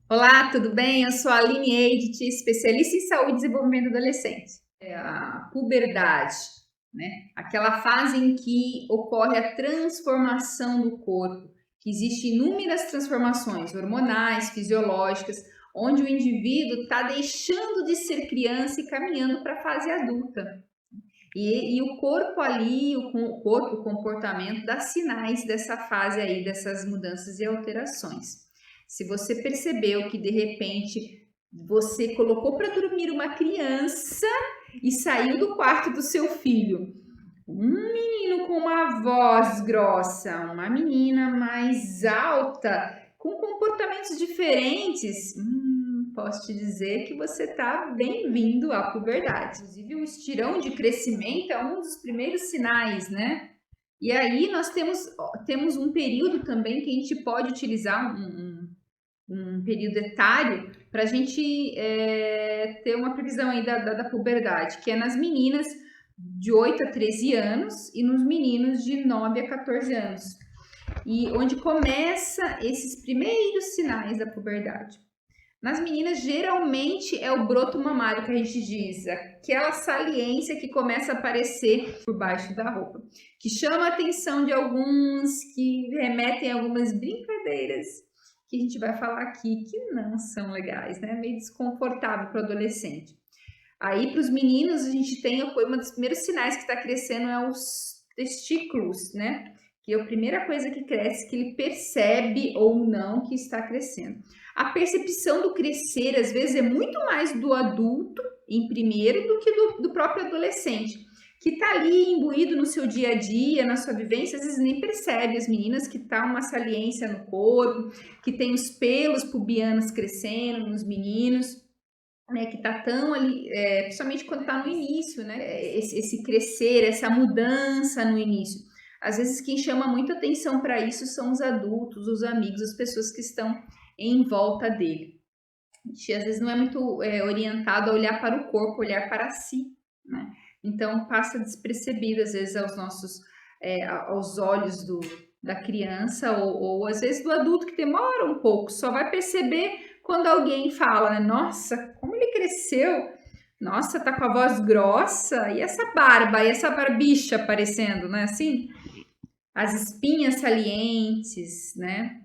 Olá, tudo bem? Eu sou a Aline Eidt, especialista em saúde e desenvolvimento do adolescente. É a puberdade, né? Aquela fase em que ocorre a transformação do corpo, que existem inúmeras transformações hormonais, fisiológicas, onde o indivíduo está deixando de ser criança e caminhando para a fase adulta. E o corpo ali, o comportamento dá sinais dessa fase aí, dessas mudanças e alterações. Se você percebeu que de repente você colocou para dormir uma criança e saiu do quarto do seu filho, um menino com uma voz grossa, uma menina mais alta, com comportamentos diferentes, posso te dizer que você está bem-vindo à puberdade. Inclusive, o estirão de crescimento é um dos primeiros sinais, né? E aí nós temos um período também que a gente pode utilizar, um período etário, para a gente ter uma previsão aí da puberdade, que é nas meninas de 8 a 13 anos e nos meninos de 9 a 14 anos. E onde começa esses primeiros sinais da puberdade. Nas meninas, geralmente é o broto mamário que a gente diz, aquela saliência que começa a aparecer por baixo da roupa, que chama a atenção de alguns, que remetem a algumas brincadeiras que a gente vai falar aqui, que não são legais, né? Meio desconfortável para o adolescente. Aí, para os meninos, a gente tem um dos primeiros sinais que está crescendo é os testículos, né? Que é a primeira coisa que cresce, que ele percebe ou não que está crescendo. A percepção do crescer, às vezes, é muito mais do adulto, em primeiro, do que do próprio adolescente, que está ali imbuído no seu dia a dia, na sua vivência, às vezes nem percebe as meninas que tá uma saliência no corpo, que tem os pelos pubianos crescendo nos meninos, né, que tá tão ali, principalmente quando tá no início, né, esse crescer, essa mudança no início. Às vezes quem chama muita atenção para isso são os adultos, os amigos, as pessoas que estão em volta dele. A gente às vezes não é muito orientado a olhar para o corpo, olhar para si, né? Então passa despercebido às vezes aos olhos da criança ou às vezes do adulto, que demora um pouco, só vai perceber quando alguém fala, né? Nossa, como ele cresceu! Nossa, tá com a voz grossa, e essa barba, e essa barbicha aparecendo, né? Assim, as espinhas salientes, né?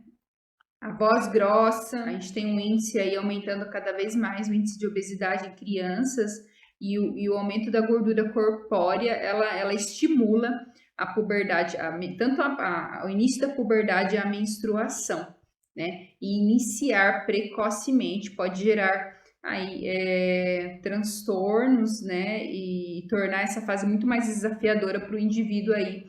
A voz grossa, a gente tem um índice aí aumentando cada vez mais, o índice de obesidade em crianças, e o aumento da gordura corpórea, ela estimula a puberdade, tanto o início da puberdade e a menstruação, né? E iniciar precocemente pode gerar aí transtornos, né? E tornar essa fase muito mais desafiadora para o indivíduo aí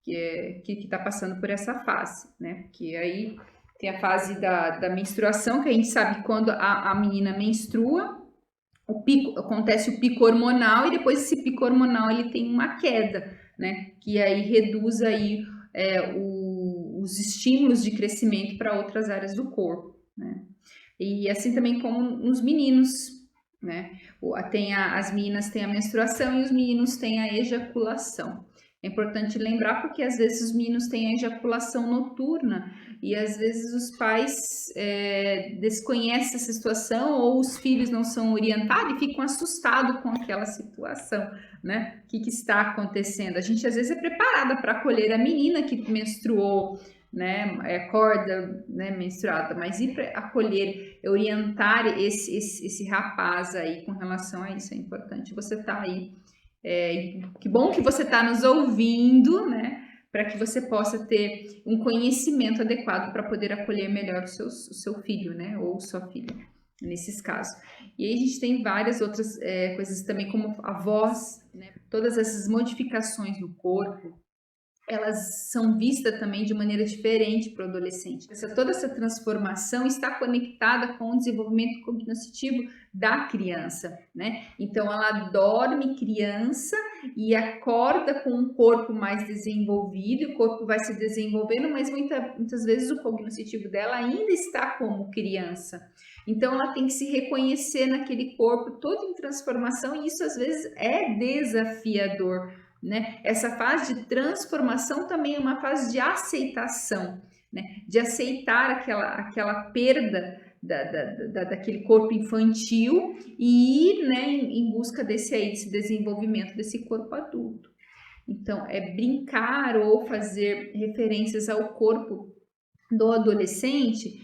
que está passando por essa fase, né? Porque aí tem a fase da menstruação, que a gente sabe que quando a menina menstrua, acontece o pico hormonal, e depois esse pico hormonal ele tem uma queda, né? Que aí reduz aí os estímulos de crescimento para outras áreas do corpo, né? E assim também como nos meninos, né? As meninas têm a menstruação e os meninos têm a ejaculação. É importante lembrar porque às vezes os meninos têm a ejaculação noturna e às vezes os pais desconhecem essa situação, ou os filhos não são orientados e ficam assustados com aquela situação, né? O que está acontecendo? A gente às vezes é preparada para acolher a menina que menstruou, né? Acorda, né, menstruada, mas ir para acolher, orientar esse rapaz aí com relação a isso é importante. Você tá aí. Que bom que você está nos ouvindo, né? Para que você possa ter um conhecimento adequado para poder acolher melhor o seu filho, né? Ou sua filha, nesses casos. E aí a gente tem várias outras coisas também, como a voz, né? Todas essas modificações no corpo, elas são vistas também de maneira diferente para o adolescente. Toda essa transformação está conectada com o desenvolvimento cognitivo da criança, né? Então ela dorme criança e acorda com um corpo mais desenvolvido, o corpo vai se desenvolvendo, mas muitas vezes o cognitivo dela ainda está como criança. Então ela tem que se reconhecer naquele corpo todo em transformação, e isso às vezes é desafiador né? Essa fase de transformação também é uma fase de aceitação, né? De aceitar aquela perda daquele corpo infantil e ir, né, em busca desse desenvolvimento desse corpo adulto. Então, é brincar ou fazer referências ao corpo do adolescente,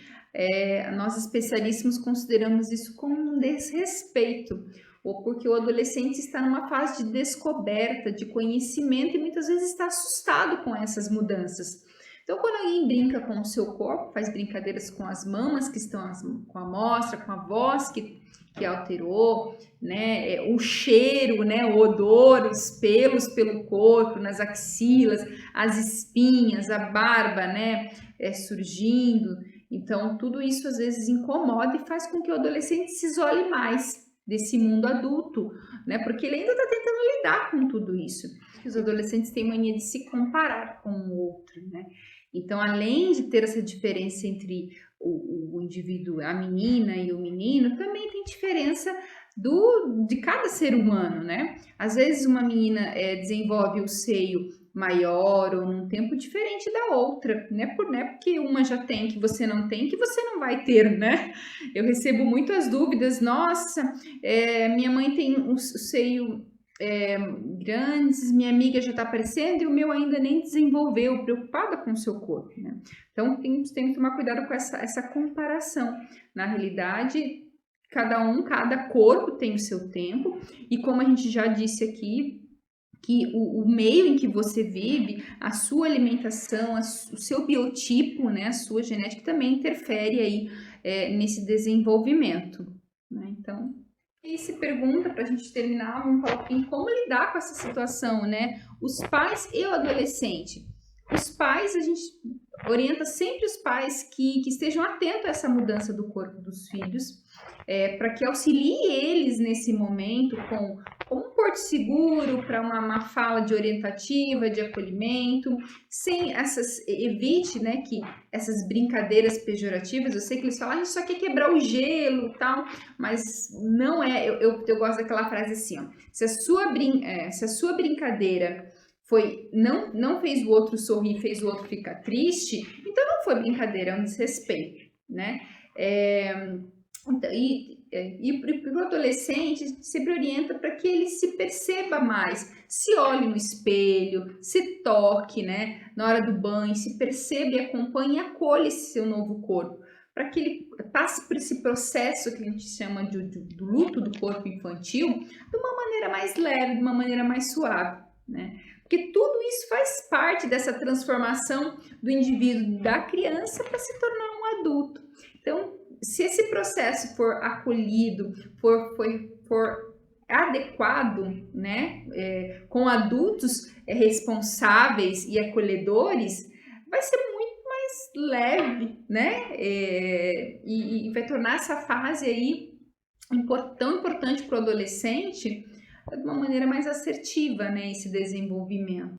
nós especialistas consideramos isso como um desrespeito, ou porque o adolescente está numa fase de descoberta, de conhecimento e muitas vezes está assustado com essas mudanças. Então, quando alguém brinca com o seu corpo, faz brincadeiras com as mamas que estão com a amostra, com a voz que alterou, né, o cheiro, né, o odor, os pelos pelo corpo, nas axilas, as espinhas, a barba, né, surgindo. Então, tudo isso às vezes incomoda e faz com que o adolescente se isole mais desse mundo adulto, né, porque ele ainda está tentando lidar com tudo isso. Os adolescentes têm mania de se comparar com o outro, né? Então, além de ter essa diferença entre o indivíduo, a menina e o menino, também tem diferença de cada ser humano, né? Às vezes uma menina desenvolve o seio maior ou num tempo diferente da outra, né? Porque uma já tem que você não tem, que você não vai ter, né? Eu recebo muitas dúvidas, nossa, minha mãe tem um seio grandes, minha amiga já está aparecendo e o meu ainda nem desenvolveu, preocupada com o seu corpo, né? Então tem que tomar cuidado com essa comparação. Na realidade, cada corpo tem o seu tempo, e como a gente já disse aqui, que o meio em que você vive, a sua alimentação, o seu biotipo, né, a sua genética também interfere aí nesse desenvolvimento, né? Então, e se pergunta, para a gente terminar, vamos falar um pouquinho como lidar com essa situação, né? Os pais e o adolescente. Os pais, a gente orienta sempre os pais que estejam atentos a essa mudança do corpo dos filhos, para que auxilie eles nesse momento com um porto seguro, para uma fala de orientativa, de acolhimento, evite, né, que essas brincadeiras pejorativas. Eu sei que eles falam, a gente só quer quebrar o gelo e tal, mas não é. Eu gosto daquela frase assim, ó, se a sua brincadeira não fez o outro sorrir, fez o outro ficar triste, então não foi brincadeira, é um desrespeito, né? Então, e para o adolescente, sempre orienta para que ele se perceba mais, se olhe no espelho, se toque, né, na hora do banho, se perceba e acompanhe e acolha esse seu novo corpo, para que ele passe por esse processo que a gente chama do luto do corpo infantil de uma maneira mais leve, de uma maneira mais suave, né? Porque tudo isso faz parte dessa transformação do indivíduo, da criança, para se tornar um adulto. Então, se esse processo for acolhido, for adequado, né, com adultos responsáveis e acolhedores, vai ser muito mais leve, né, e vai tornar essa fase aí tão importante para o adolescente de uma maneira mais assertiva, né, esse desenvolvimento.